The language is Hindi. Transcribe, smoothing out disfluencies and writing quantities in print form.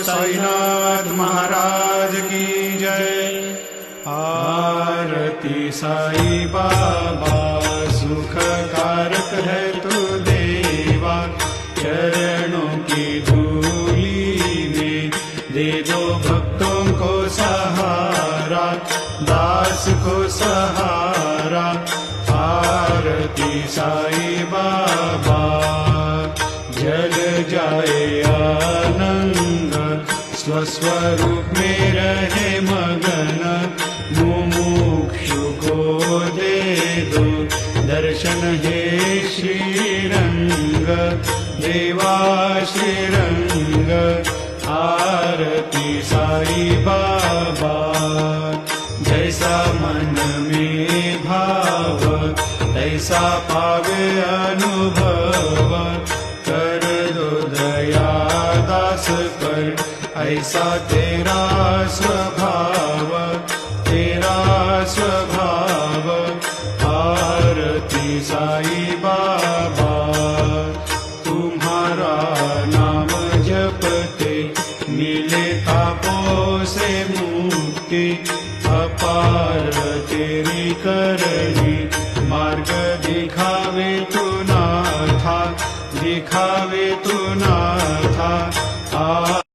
साईनाथ महाराज की जय। आरती साई बाबा सुखकारक है तू देवा, चरणों की धूली में दे दो भक्तों को सहारा, दास को सहारा। आरती साई बाबा जग जाए आनंद, स्वस्वरूप में रहे मगन। मुमुक्षु को दे दो दर्शन हे श्रीरंग, देवा श्रीरंग। आरती साई बाबा जैसा मन में भाव, तैसा पावे अनुभव। कर दो दया दास पर, ऐसा तेरा स्वभाव, तेरा स्वभाव। आरती साई बाबा तुम्हारा नाम जपते मिले तापों से मुक्ति। अपार तेरी करनी, मार्ग दिखावे तू नाथा, दिखावे तू नाथा।